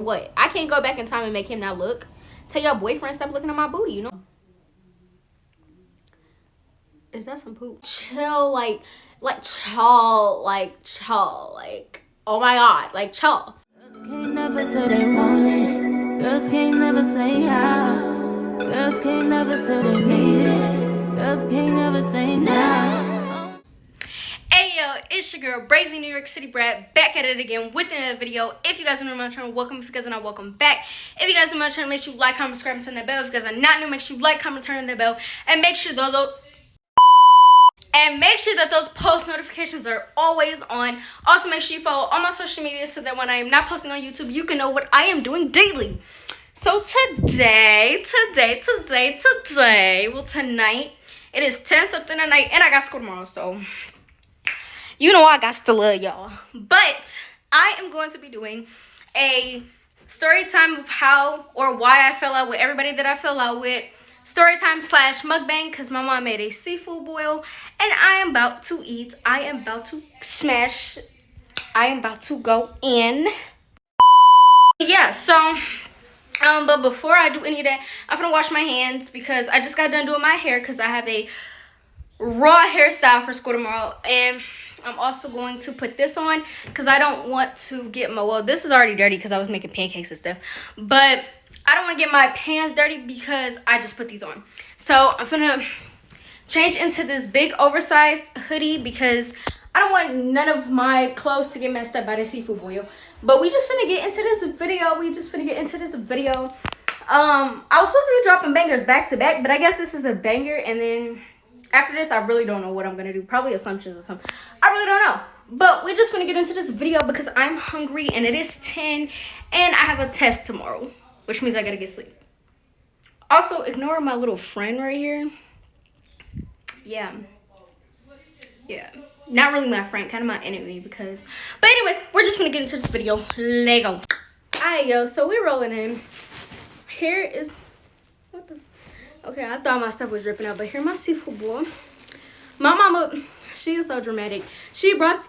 What? I can't go back in time and make him not look. Tell your boyfriend stop looking at my booty, you know? Is that some poop? Chill, like, chill, oh my god, like, chill. Girls can't never say they want it. Girls can't never say how. Girls can't never say they need it. Girls can't never say now. Hey yo, it's your girl Brazy New York City Brat, back at it again with another video. If you guys are new to my channel, welcome. If you guys are not, welcome back. If you guys are new to my channel, make sure you like, comment, subscribe, and turn that bell. If you guys are not new, make sure you like, comment, turn that bell, and make sure that those post notifications are always on. Also, make sure you follow all my social media so that when I am not posting on YouTube, you can know what I am doing daily. So tonight, it is 10 something at night, and I got school tomorrow, so you know I got to love y'all. But I am going to be doing a story time of how or why I fell out with everybody that I fell out with. Story time / mukbang, because my mom made a seafood boil and I am about to eat. I am about to smash. I am about to go in. Yeah, so but before I do any of that, I'm gonna wash my hands because I just got done doing my hair because I have a raw hairstyle for school tomorrow. And I'm also going to put this on because I don't want to get my, well, this is already dirty because I was making pancakes and stuff, but I don't want to get my pants dirty because I just put these on. So I'm gonna change into this big oversized hoodie because I don't want none of my clothes to get messed up by the seafood boil. But we just finna get into this video. I was supposed to be dropping bangers back to back, but I guess this is a banger, and then after this, I really don't know what I'm gonna do. Probably assumptions or something. I really don't know. But we're just gonna get into this video because I'm hungry and it is 10 and I have a test tomorrow, which means I gotta get sleep. Also, ignore my little friend right here. Yeah. Not really my friend, kind of my enemy because. But anyways, we're just gonna get into this video. Lego. Alright, yo. So we're rolling in. Here is. What the. Okay, I thought my stuff was dripping out, but here my seafood boil. My mama, she is so dramatic. She bought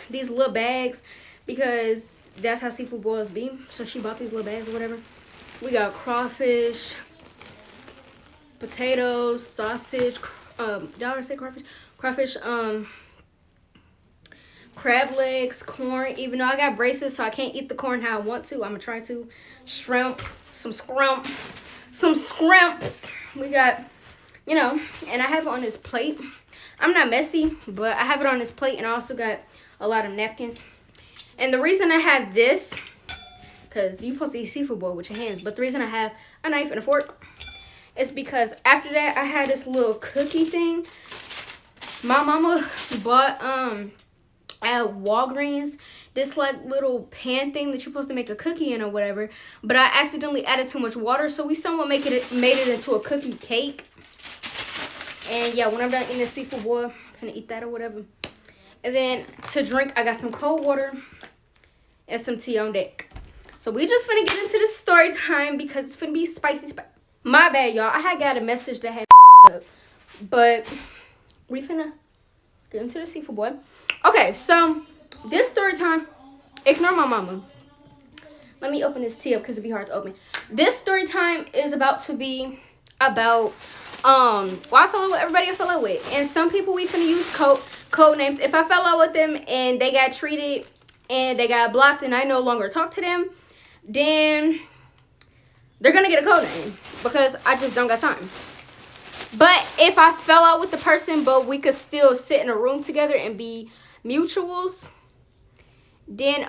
these little bags because that's how seafood boils be. So she bought these little bags or whatever. We got crawfish, potatoes, sausage. Did I say crawfish? Crawfish. Crab legs, corn. Even though I got braces, so I can't eat the corn how I want to. I'm gonna try to. Shrimp, some scrimps. We got, you know, and I have it on this plate. I'm not messy, but I have it on this plate, and I also got a lot of napkins. And the reason I have this, because you're supposed to eat seafood boil with your hands, but the reason I have a knife and a fork is because after that I had this little cookie thing my mama bought at Walgreens, this like little pan thing that you're supposed to make a cookie in or whatever, but I accidentally added too much water, so we somewhat made it into a cookie cake. And yeah, when I'm done eating the seafood boil, I'm gonna eat that or whatever. And then to drink, I got some cold water and some tea on deck. So we just finna get into the story time because it's finna be spicy. My bad, y'all. I had got a message that had up, but we finna get into the seafood boil. Okay, so this story time, ignore my mama. Let me open this tea up because it'd be hard to open. This story time is about to be about well, I fell out with everybody I fell out with, and some people we finna use code names. If I fell out with them and they got treated and they got blocked and I no longer talk to them, then they're gonna get a code name because I just don't got time. But if I fell out with the person but we could still sit in a room together and be mutuals, then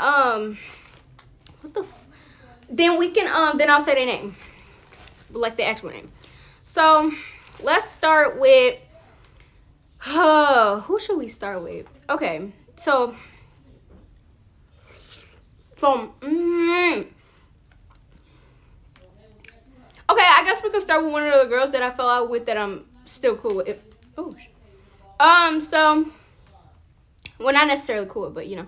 then we can then I'll say their name, like the actual name. So let's start with who should we start with? Okay, so from okay, I guess we could start with one of the girls that I fell out with that I'm still cool with. So, well, not necessarily cool with, but you know.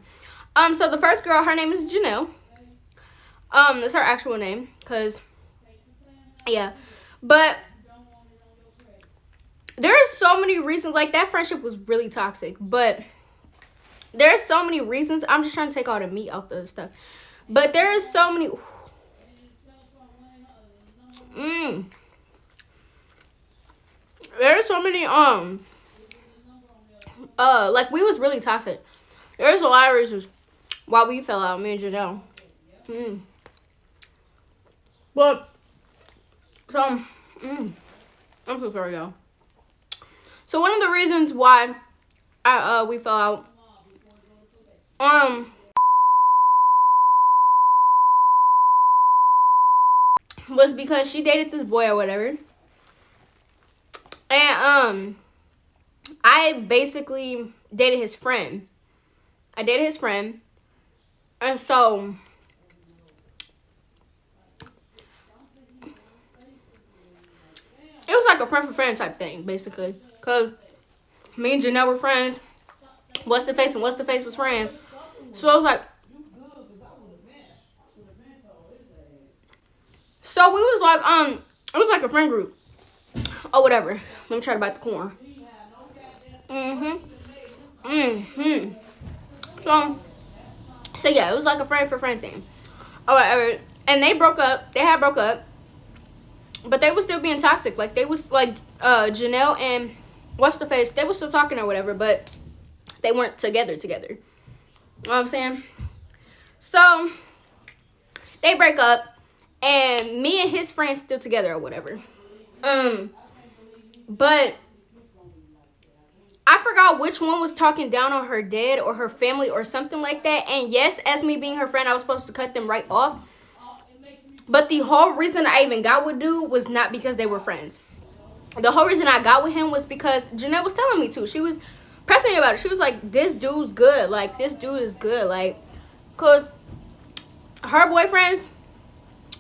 So the first girl, her name is Janelle. That's her actual name, cause yeah, but there's so many reasons. Like, that friendship was really toxic, but there's so many reasons. I'm just trying to take all the meat out the stuff. But there is so many. There's so many like we was really toxic. There's a lot of reasons why we fell out, me and Janelle. But so I'm so sorry, y'all. So one of the reasons why we fell out was because she dated this boy or whatever. And I basically dated his friend. And so it was like a friend for friend type thing, basically. Because me and Janelle were friends. What's the face was friends. So I was like, so we was like, it was like a friend group. Or whatever. Let me try to bite the corn. So yeah, it was like a friend for friend thing. Alright, and they broke up. They had broke up. But they were still being toxic. Like, they was, like, Janelle and what's the face, they were still talking or whatever, but they weren't together. You know what I'm saying? So, they break up, and me and his friends still together or whatever. But I forgot which one was talking down on her dad or her family or something like that. And yes, as me being her friend, I was supposed to cut them right off. But the whole reason I even got with dude was not because they were friends. The whole reason I got with him was because Janelle was telling me to. She was pressing me about it. She was like, this dude's good. Like, this dude is good. Like, because her boyfriend's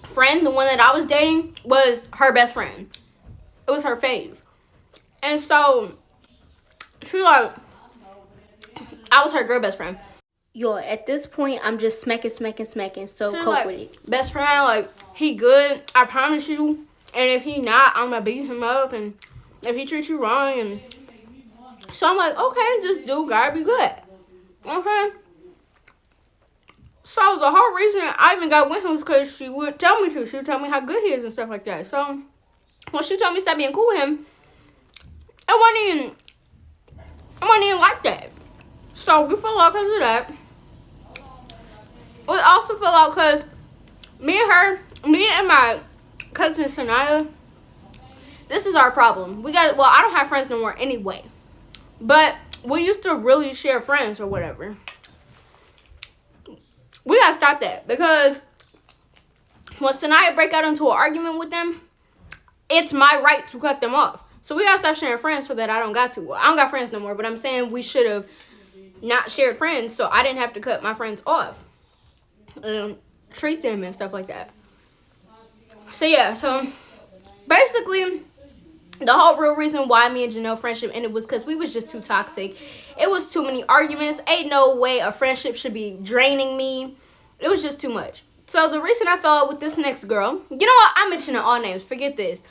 friend, the one that I was dating, was her best friend. It was her fave. And so, she like, I was her girl best friend. Yo, at this point, I'm just smacking. So, cope like, with it. Best friend, like, he good. I promise you. And if he not, I'm going to beat him up. And if he treats you wrong. And so, I'm like, okay, this dude gotta be good. Okay. So, the whole reason I even got with him was because she would tell me to. She would tell me how good he is and stuff like that. So, when she told me to stop being cool with him, I wasn't even like that. So, we fell out because of that. We also fell out because me and my cousin Sanaya, this is our problem. I don't have friends no more anyway. But we used to really share friends or whatever. We gotta stop that because when Sanaya break out into an argument with them, it's my right to cut them off. So we gotta stop sharing friends so that I don't got to. Well, I don't got friends no more, but I'm saying we should have not shared friends so I didn't have to cut my friends off. Treat them and stuff like that. So yeah, so basically the whole real reason why me and Janelle friendship ended was because we was just too toxic. It was too many arguments. Ain't no way a friendship should be draining me. It was just too much. So the reason I fell out with this next girl, you know what? I'm mentioning all names. Forget this.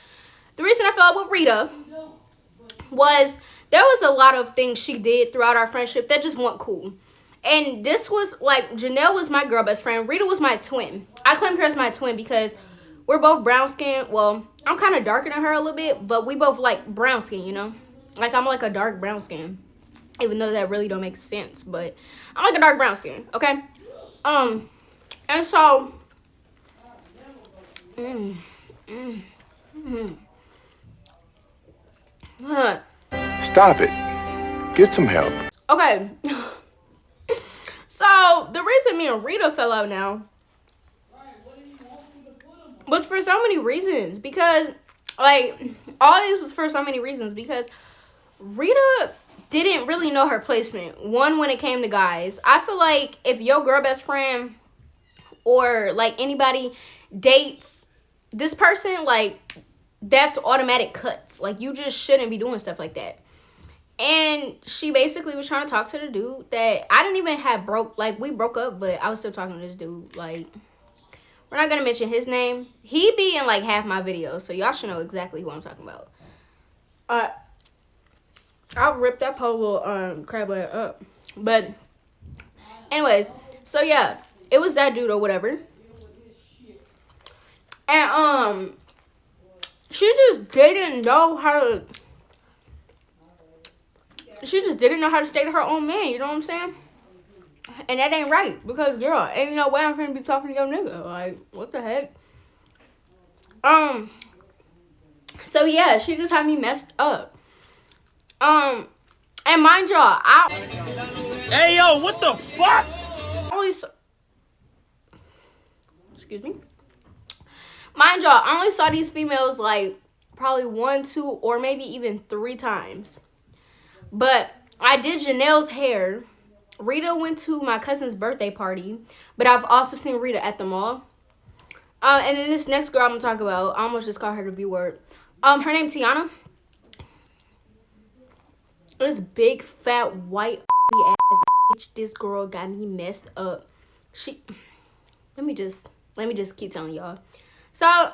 The reason I fell out with Rita was there was a lot of things she did throughout our friendship that just weren't cool. And this was like, Janelle was my girl best friend. Rita was my twin. I claimed her as my twin because we're both brown skin. Well, I'm kind of darker than her a little bit, but we both like brown skin, you know? Like, I'm like a dark brown skin. Even though that really don't make sense, but I'm like a dark brown skin, okay? And so, Stop it. Get some help. Okay. So, the reason me and Rita fell out now was for so many reasons. Because, like, all these was for so many reasons. Because Rita didn't really know her placement. One, when it came to guys. I feel like if your girl best friend or, like, anybody dates this person, like, that's automatic cuts. Like, you just shouldn't be doing stuff like that. And she basically was trying to talk to the dude that I didn't even have we broke up, but I was still talking to this dude. Like, we're not going to mention his name. He be in, like, half my videos, so y'all should know exactly who I'm talking about. I'll rip that pole crab leg up. But, anyways, so, yeah. it was that dude or whatever. And she just didn't know how to. She just didn't know how to stay to her own man. You know what I'm saying? And that ain't right, because girl, ain't no way I'm finna be talking to your nigga. Like, what the heck? So yeah, she just had me messed up. And mind y'all, Hey yo, what the fuck? Excuse me. Mind y'all, I only saw these females like probably 1, 2, or maybe even 3 times. But I did Janelle's hair. Rita went to my cousin's birthday party, but I've also seen Rita at the mall. And then this next girl I'm gonna talk about, I almost just called her the B word. Her name Tiana. This big fat white ass bitch. This girl got me messed up. Let me just keep telling y'all. So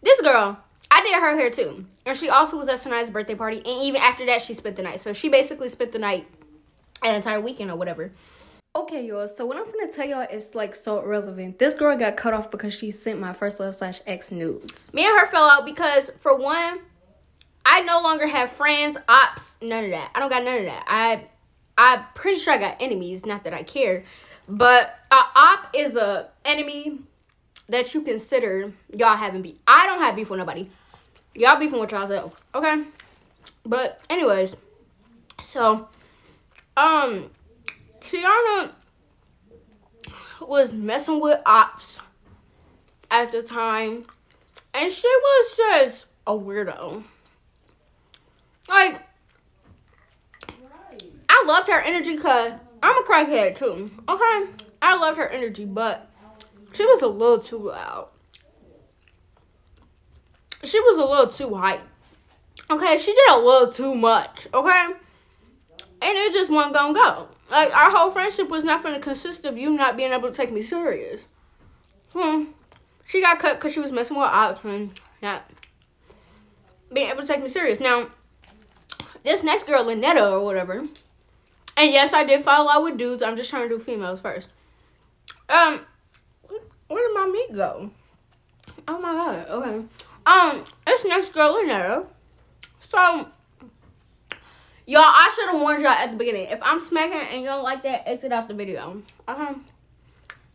this girl, I did her hair too, and she also was at Sanaya's birthday party, and even after that, she spent the night. So she basically spent the night, an entire weekend or whatever. Okay, y'all, so what I'm gonna tell y'all is like so irrelevant. This girl got cut off because she sent my first love / ex nudes. Me and her fell out because, for one, I no longer have friends, ops, none of that. I don't got none of that. I'm pretty sure I got enemies, not that I care, but a op is a enemy that you consider y'all having beef. I don't have beef with nobody. Y'all beefing with y'allself, okay? But anyways, so Tiana was messing with ops at the time, and she was just a weirdo. Like, I loved her energy because I'm a crackhead too, okay? I loved her energy, but she was a little too loud. She was a little too hype. Okay, she did a little too much, okay? And it just wasn't gonna go. Like, our whole friendship was not gonna consist of you not being able to take me serious. She got cut because she was messing with ops and not being able to take me serious. Now, this next girl, Lynetta or whatever, and yes, I did fall out with dudes. I'm just trying to do females first. Where did my meat go? Oh my god, okay. This next girl, Lynetta. So, y'all, I should have warned y'all at the beginning. If I'm smacking and you don't like that, exit out the video.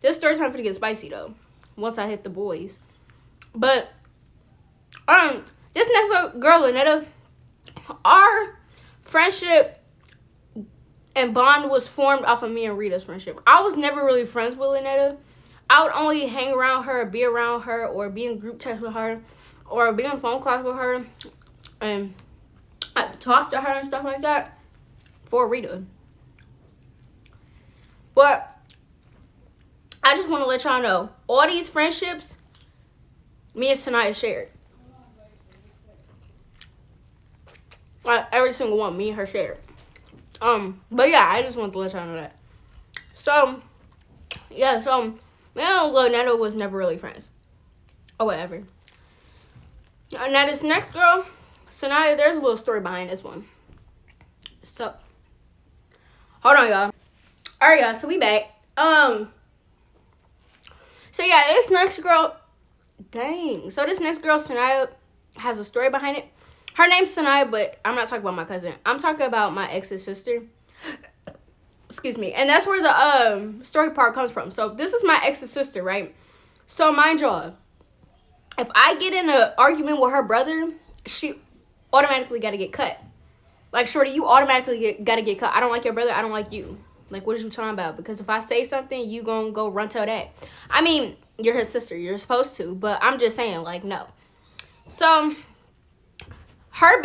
This story's time for to get spicy though. Once I hit the boys. But this next girl, Lynetta, our friendship and bond was formed off of me and Rita's friendship. I was never really friends with Lynetta. I would only hang around her, be around her, or be in group text with her, or be in phone calls with her, and I'd talk to her and stuff like that for Rita. But I just want to let y'all know, all these friendships, me and Sanaya shared. Like, every single one, me and her shared. But yeah, I just wanted to let y'all know that. So, yeah, so me and Lynetta was never really friends. Or whatever. Now, this next girl, Sanaya, there's a little story behind this one. So, hold on, y'all. Alright, y'all, so we back. So, yeah, this next girl, dang. So, this next girl, Sanaya, has a story behind it. Her name's Sanaya, but I'm not talking about my cousin. I'm talking about my ex's sister. Excuse me. And that's where the story part comes from. So, this is my ex's sister, right? So, mind y'all, if I get in an argument with her brother, she automatically got to get cut. Like, shorty, you automatically got to get cut. I don't like your brother. I don't like you. Like, what are you talking about? Because if I say something, you gonna go run tell that. I mean, you're his sister. You're supposed to. But I'm just saying, like, no. So, I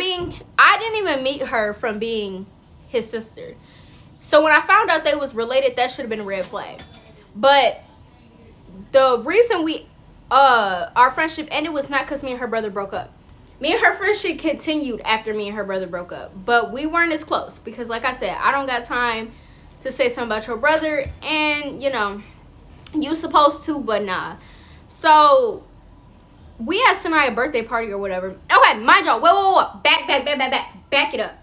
didn't even meet her from being his sister. So, when I found out they was related, that should have been a red flag. But the reason our friendship ended was not because me and her brother broke up. Me and her friendship continued after me and her brother broke up. But we weren't as close because, like I said, I don't got time to say something about your brother. And, you know, you supposed to, but nah. So, we had Sanaya's birthday party or whatever. Okay, mind y'all. Whoa. Back it up.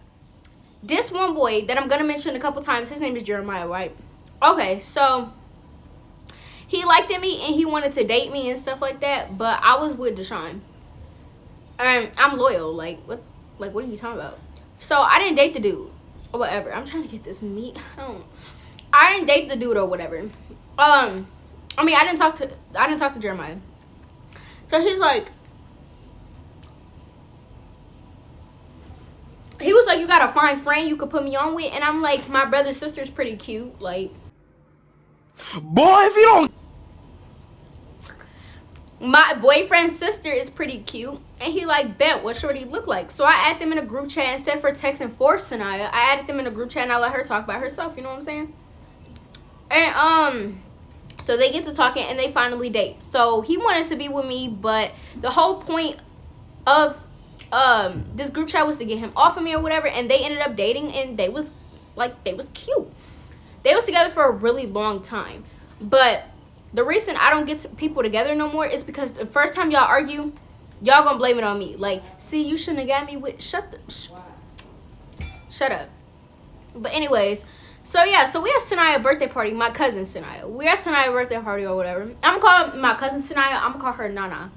This one boy that I'm going to mention a couple times, his name is Jeremiah, right? Okay, so he liked me and he wanted to date me and stuff like that. But I was with Deshaun. I'm loyal. Like what are you talking about? So I didn't date the dude or whatever. I'm trying to get this meat. I didn't date the dude or whatever. I mean, I didn't talk to Jeremiah. So he's like, he was like, you got a fine friend you could put me on with, and I'm like, my brother's sister's pretty cute. Like, boy, if you don't. My boyfriend's sister is pretty cute, and he like, bet what shorty look like. So I added them in a group chat instead for texting for Sanaya. I added them in a group chat and I let her talk about herself. You know what I'm saying? And so they get to talking and they finally date. So he wanted to be with me, but the whole point of this group chat was to get him off of me or whatever. And they ended up dating, and they was cute. They was together for a really long time, but the reason I don't get people together no more is because the first time y'all argue, y'all gonna blame it on me. Like, see, you shouldn't have got me with. Shut up. But anyways, so yeah, so we had Sanaya birthday party. My cousin Sanaya. We had Sanaya birthday party or whatever. I'm gonna call my cousin Sanaya. I'm gonna call her Nana.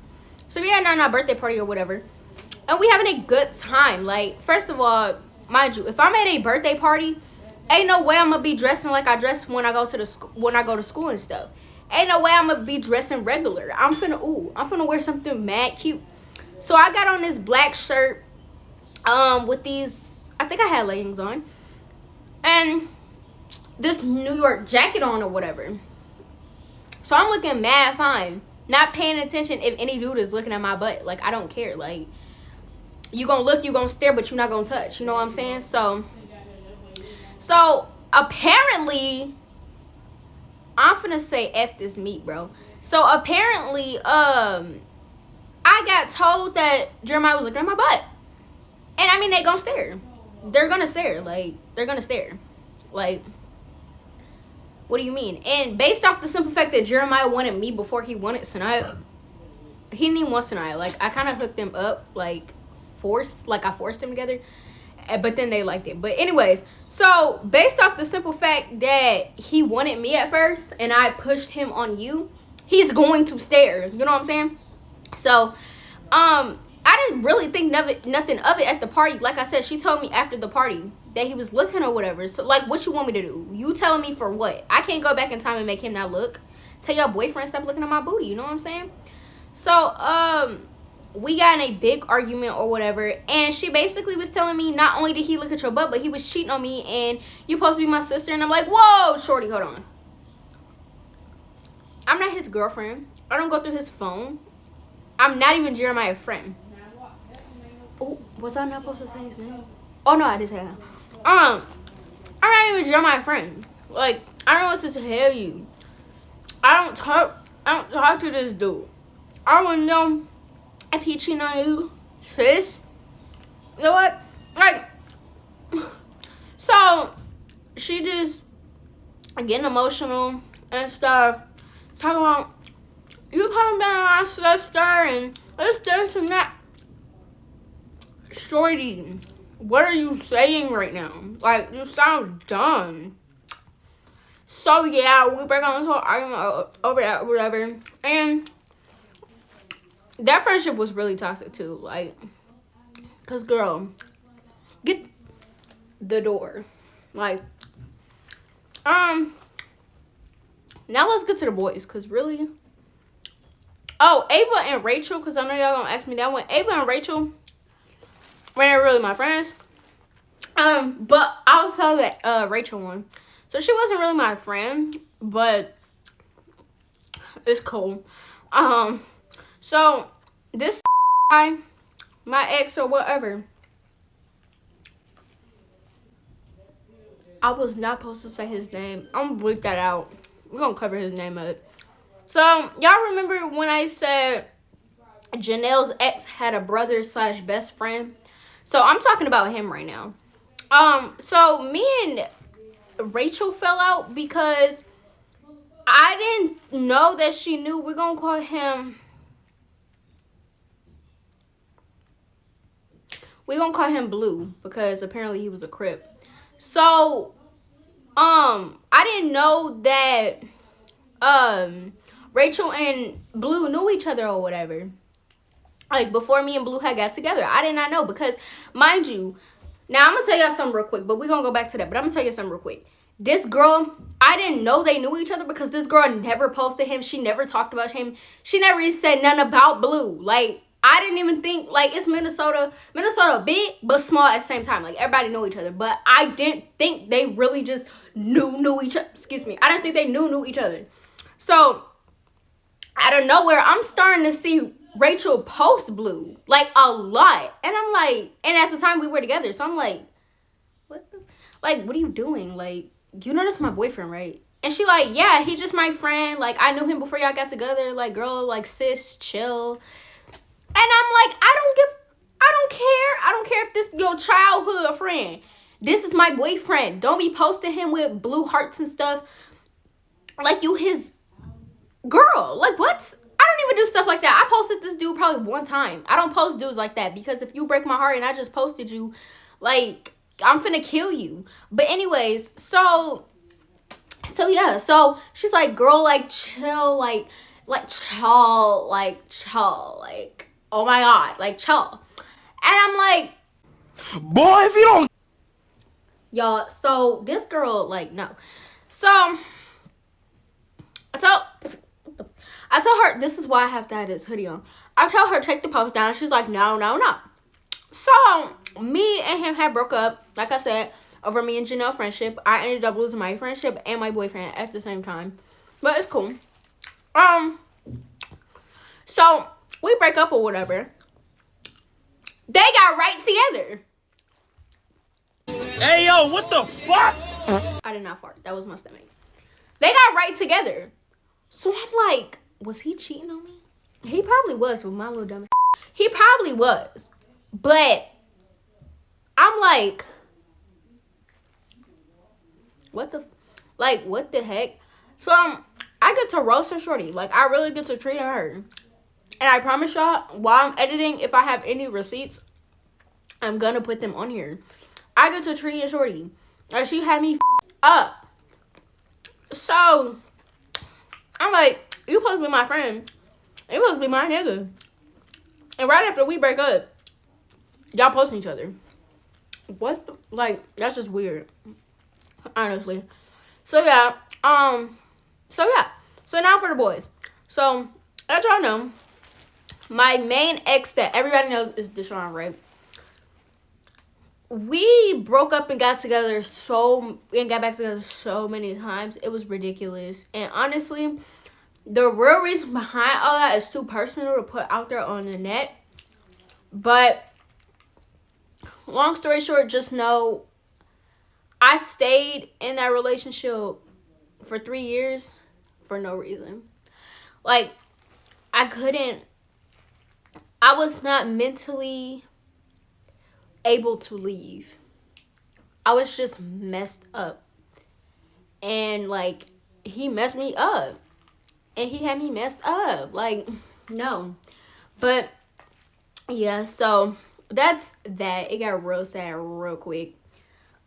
So we had Nana birthday party or whatever, and we having a good time. Like, first of all, mind you, if I'm at a birthday party, ain't no way I'm gonna be dressing like I dress when I go to school and stuff. Ain't no way I'm gonna be dressing regular. I'm finna wear something mad cute. So I got on this black shirt with these, I think I had leggings on, and this New York jacket on or whatever. So I'm looking mad fine, not paying attention if any dude is looking at my butt. Like, I don't care. Like, you gonna look, you gonna stare, but you're not gonna touch. You know what I'm saying? So apparently, I'm finna say F this meat, bro. So apparently, I got told that Jeremiah was looking at my butt. And I mean, they gonna stare. They're gonna stare. Like, they're gonna stare. Like, what do you mean? And based off the simple fact that Jeremiah wanted me before he wanted Sanaya, he didn't even want Sanaya. Like, I kind of hooked them up, I forced them together. But then they liked it. But anyways, so based off the simple fact that he wanted me at first and I pushed him on you, he's going to stare. You know what I'm saying? So I didn't really think nothing of it at the party. Like I said, she told me after the party that he was looking or whatever. So, like, what you want me to do? You telling me for what? I can't go back in time and make him not look. Tell your boyfriend stop looking at my booty. You know what I'm saying? So we got in a big argument or whatever, and she basically was telling me not only did he look at your butt, but he was cheating on me, and you supposed to be my sister. And I'm like, whoa, shorty, hold on. I'm not his girlfriend. I don't go through his phone. I'm not even Jeremiah's friend. Oh, was I not supposed to say his name? Oh no, I did say that. I'm not even Jeremiah's friend. Like, I don't know what to tell you. I don't talk to this dude. I wouldn't know if he cheating on you, sis. You know what? Like, so she just getting emotional and stuff, talking about you talking about our sister and this and that. Shorty, what are you saying right now? Like, you sound dumb. So yeah, we break on this whole argument over that, whatever, and that friendship was really toxic too. Like, cause girl, get the door. Like, now let's get to the boys, cause really. Oh, Ava and Rachel, cause I know y'all gonna ask me that one. Ava and Rachel were not really my friends. But I'll tell that Rachel one. So she wasn't really my friend, but it's cool. So this guy, my ex or whatever, I was not supposed to say his name. I'm gonna bleep that out. We're gonna cover his name up. So y'all remember when I said Janelle's ex had a brother / best friend? So I'm talking about him right now. So me and Rachel fell out because I didn't know that she knew. We're gonna call him Blue because apparently he was a Crip. So I didn't know that Rachel and Blue knew each other or whatever. Like, before me and Blue had got together. I did not know because, mind you, now I'm going to tell y'all something real quick, but we're going to go back to that. But I'm going to tell you something real quick. This girl, I didn't know they knew each other because this girl never posted him. She never talked about him. She never even said nothing about Blue. Like, I didn't even think, like, it's Minnesota. Minnesota big, but small at the same time. Like, everybody know each other. But I didn't think they really just knew each other. Excuse me. I didn't think they knew each other. So, out of nowhere, I'm starting to see Rachel post Blue, like, a lot. And I'm like, and at the time we were together. So I'm like, what are you doing? Like, you know that's my boyfriend, right? And she like, yeah, he just my friend. Like, I knew him before y'all got together. Like, girl, like, sis, chill. And I'm like, I don't care. I don't care if this your childhood friend. This is my boyfriend. Don't be posting him with blue hearts and stuff. Like, you his girl. Like, what? I don't even do stuff like that. I posted this dude probably one time. I don't post dudes like that because if you break my heart and I just posted you, like, I'm finna kill you. But anyways, so yeah. So she's like, girl, like, chill, like, chill, like, oh my God, like, chill. And I'm like, Boy, if you don't... y'all, so this girl, like, no. So I tell her, this is why I have to have this hoodie on. I tell her, take the post down. She's like, no. So, me and him had broke up, like I said, over me and Janelle friendship. I ended up losing my friendship and my boyfriend at the same time. But it's cool. So, we break up or whatever. They got right together. Hey, yo, what the fuck? I did not fart. That was my stomach. They got right together. So I'm like, was he cheating on me? He probably was with my little dumb. He probably was. But I'm like, what the heck? So I get to roast her shorty. Like, I really get to treat her. And I promise y'all, while I'm editing, if I have any receipts, I'm gonna put them on here. I get to treat a shorty. Like, she had me up. So I'm like, you supposed to be my friend. You supposed to be my nigga. And right after we break up, y'all posting each other. What the, like, that's just weird. Honestly. So yeah. So now for the boys. So, as y'all know, my main ex that everybody knows is Deshaun, right? We broke up and got together and got back together so many times. It was ridiculous. And honestly, the real reason behind all that is too personal to put out there on the net. But long story short, just know I stayed in that relationship for 3 years for no reason. Like, I was not mentally able to leave. I was just messed up. And, like, he messed me up. And he had me messed up. Like, no. But, yeah, so that's that. It got real sad real quick.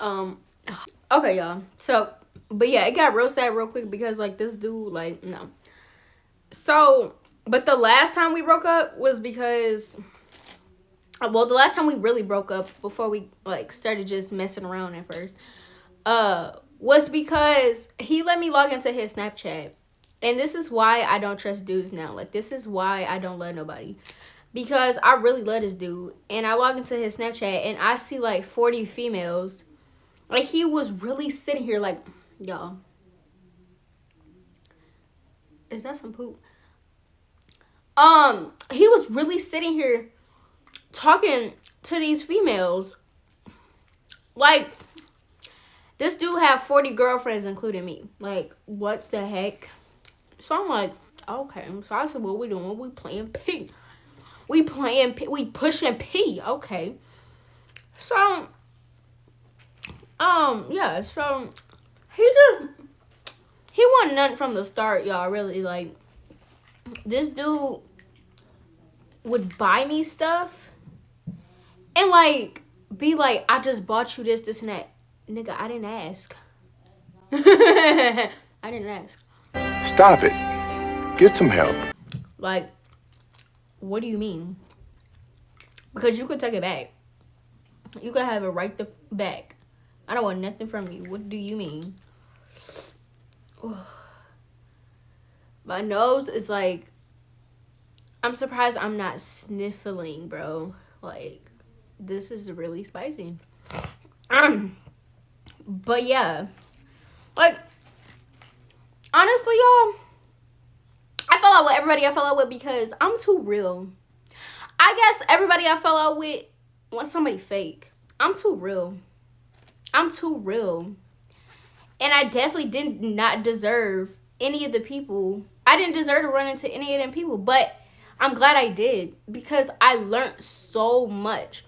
Okay, y'all. So, but yeah, it got real sad real quick because, like, this dude, like, no. So, but the last time we broke up was because, well, the last time we really broke up before we, like, started just messing around at first, was because he let me log into his Snapchat. And this is why I don't trust dudes now. Like, this is why I don't love nobody. Because I really love this dude. And I log into his Snapchat and I see, like, 40 females. Like, he was really sitting here like, y'all, is that some poop? He was really sitting here talking to these females. Like, this dude had 40 girlfriends, including me. Like, what the heck? So I'm like, okay. So I said, what we doing? We playing P. We pushing P. Okay. So, yeah. So, he wasn't nothing from the start, y'all. Really, like, this dude would buy me stuff and, like, be like, I just bought you this, and that. Nigga, I didn't ask. I didn't ask. Stop it. Get some help. Like, what do you mean? Because you could take it back. You could have it right back. I don't want nothing from you. What do you mean? My nose is like, I'm surprised I'm not sniffling, bro. Like, this is really spicy. But yeah, like, honestly, y'all, I fell out with everybody I fell out with because I'm too real. I guess everybody I fell out with wants somebody fake. I'm too real. I'm too real. And I definitely did not deserve any of the people. I didn't deserve to run into any of them people, but I'm glad I did because I learned so much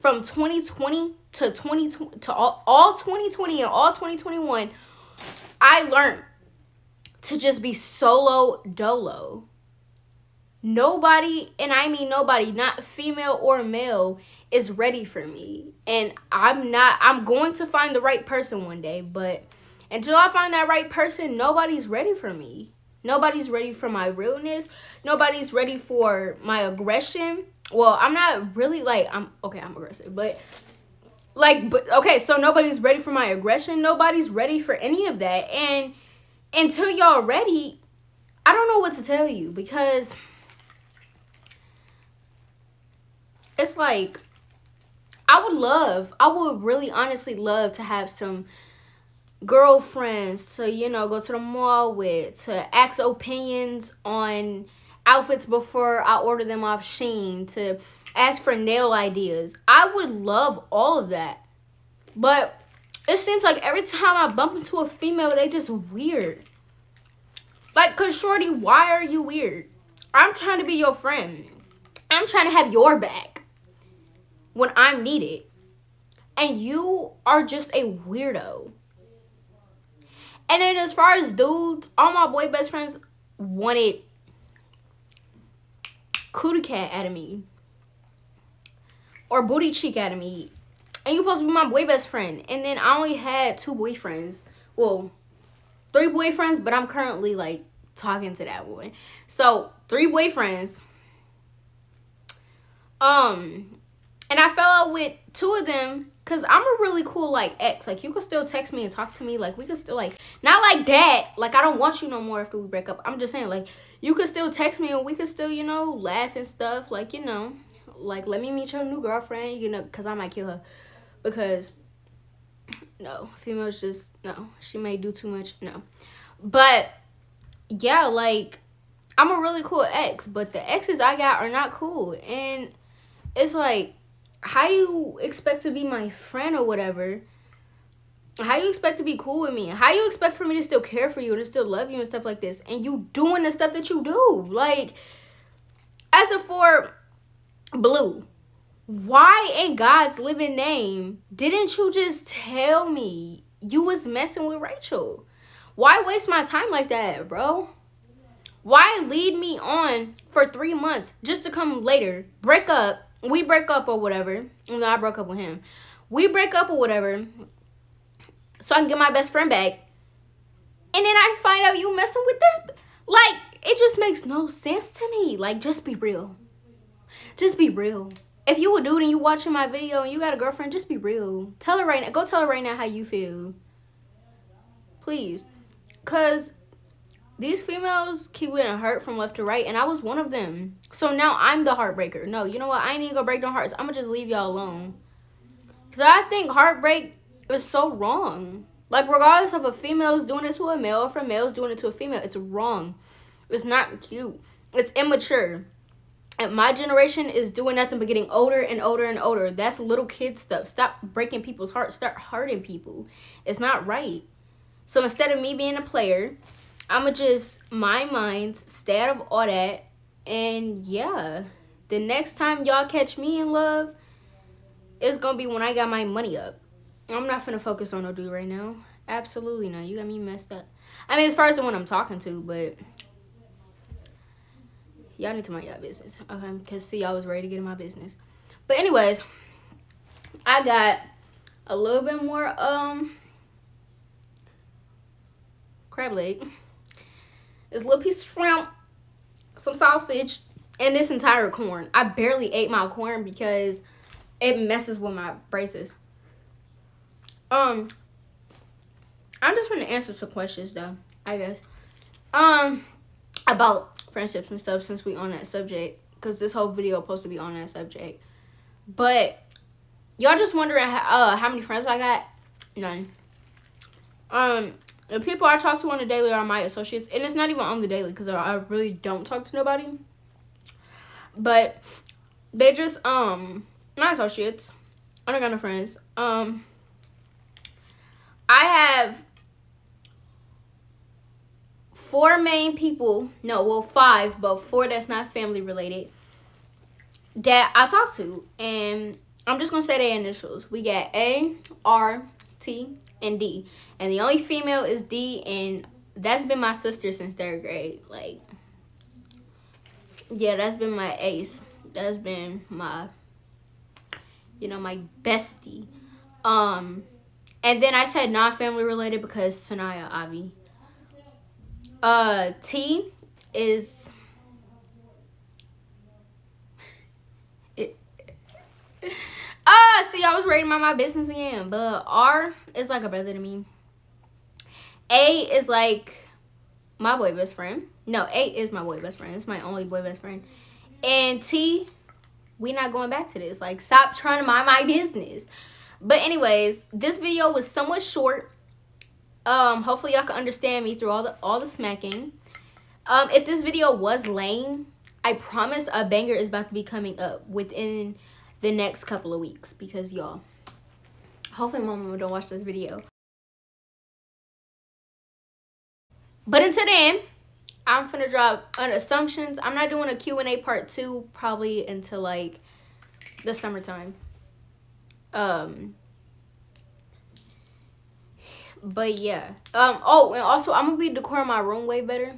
from 2020 to 2020 to all 2020 and all 2021. I learned to just be solo dolo. Nobody, and I mean nobody, not female or male, is ready for me. And I'm going to find the right person one day, but until I find that right person, nobody's ready for me. Nobody's ready for my realness. Nobody's ready for my aggression. Well, I'm not really like, I'm aggressive, but so nobody's ready for my aggression. Nobody's ready for any of that. And until y'all ready, I don't know what to tell you, because it's like, I would really honestly love to have some girlfriends to, go to the mall with, to ask opinions on outfits before I order them off Shein, to ask for nail ideas. I would love all of that. But it seems like every time I bump into a female, they just weird. Like, cause shorty, why are you weird? I'm trying to be your friend. I'm trying to have your back when I'm needed. And you are just a weirdo. And then as far as dudes, all my boy best friends wanted cootie cat out of me. Or booty cheek out of me. And you supposed to be my boy best friend. And then I only had 2 boyfriends. Well, 3 boyfriends, but I'm currently like talking to that boy. So 3 boyfriends. And I fell out with 2 of them because I'm a really cool like ex. Like, you can still text me and talk to me. Like, we can still like, not like that. Like, I don't want you no more after we break up. I'm just saying, like, you could still text me and we could still, laugh and stuff. Like, like, let me meet your new girlfriend, because I might kill her. Because, no, females just, no, she may do too much, no. But, yeah, like, I'm a really cool ex, but the exes I got are not cool. And it's like, how you expect to be my friend or whatever? How you expect to be cool with me? How you expect for me to still care for you and to still love you and stuff like this? And you doing the stuff that you do. Like, as for Blue, why in God's living name didn't you just tell me you was messing with Rachel? Why waste my time like that, bro? Why lead me on for 3 months just to come later, break up, we break up or whatever. No, I broke up with him. We break up or whatever so I can get my best friend back. And then I find out you messing with this. Like, it just makes no sense to me. Like, just be real. Just be real. If you a dude and you watching my video and you got a girlfriend, just be real. Tell her right now. Go tell her right now how you feel. Please. Because these females keep getting hurt from left to right, and I was one of them. So now I'm the heartbreaker. No, you know what? I ain't even gonna break no hearts. I'm gonna just leave y'all alone. Because I think heartbreak is so wrong. Like, regardless of a female's doing it to a male, or if a male's doing it to a female, it's wrong. It's not cute. It's immature. And my generation is doing nothing but getting older and older and older. That's little kid stuff. Stop breaking people's hearts. Start hurting people. It's not right. So instead of me being a player, I'ma just mind minds, stay out of all that. And yeah, the next time y'all catch me in love, it's gonna be when I got my money up. I'm not finna focus on no dude right now. Absolutely not. You got me messed up. I mean, as far as the one I'm talking to, but y'all need to mind y'all business, okay? Because, see, I was ready to get in my business. But anyways, I got a little bit more crab leg. this little piece of shrimp, some sausage, and this entire corn. I barely ate my corn because it messes with my braces. I'm just gonna answer some questions though, I guess. About friendships and stuff, since we on that subject, because this whole video is supposed to be on that subject. But y'all just wondering how many friends I got? None. The people I talk to on the daily are my associates, and it's not even on the daily because I really don't talk to nobody. But they just my associates. I don't got no friends. I have 4 main people. No, well 5, but 4 that's not family related that I talk to, and I'm just gonna say their initials. We got A, R, T, and D, and the only female is D, and that's been my sister since 3rd grade. Like, yeah, that's been my ace. That's been my, my bestie. And then I said non-family related because Sanaya, Avi. T is see, I was reading about my business again. But R is like a brother to me. A is like my boy best friend. No, A is my boy best friend. It's my only boy best friend. And T, we not going back to this. Like, stop trying to mind my business. But anyways, this video was somewhat short. Hopefully y'all can understand me through all the smacking. If this video was lame, I promise a banger is about to be coming up within the next couple of weeks, because y'all, hopefully my mama don't watch this video. But until then, I'm finna drop assumptions. I'm not doing a Q&A part 2 probably until like the summertime. But yeah. Oh, and also I'm gonna be decorating my room way better.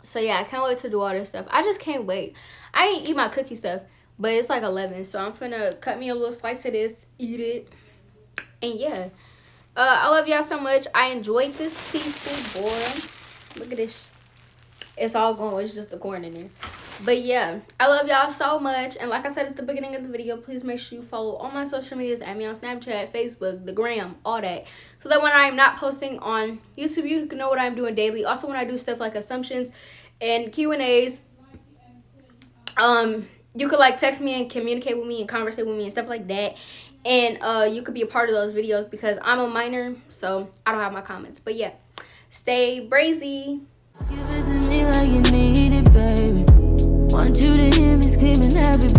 So yeah, I can't wait to do all this stuff. I just can't wait. I didn't eat my cookie stuff, but it's like 11, so I'm finna cut me a little slice of this, eat it, and yeah. I love y'all so much. I enjoyed this seafood, boy. Look at this. It's all gone. It's just the corn in there. But yeah, I love y'all so much. And like I said at the beginning of the video, please make sure you follow all my social medias. Add me on Snapchat, Facebook, the gram, all that. So that when I'm not posting on YouTube, you can know what I'm doing daily. Also, when I do stuff like assumptions and Q&As, you could like text me and communicate with me and conversate with me and stuff like that. And you could be a part of those videos because I'm a minor, so I don't have my comments. But yeah, stay brazy. Give it to me like you need it, baby. Want you to hear me screaming every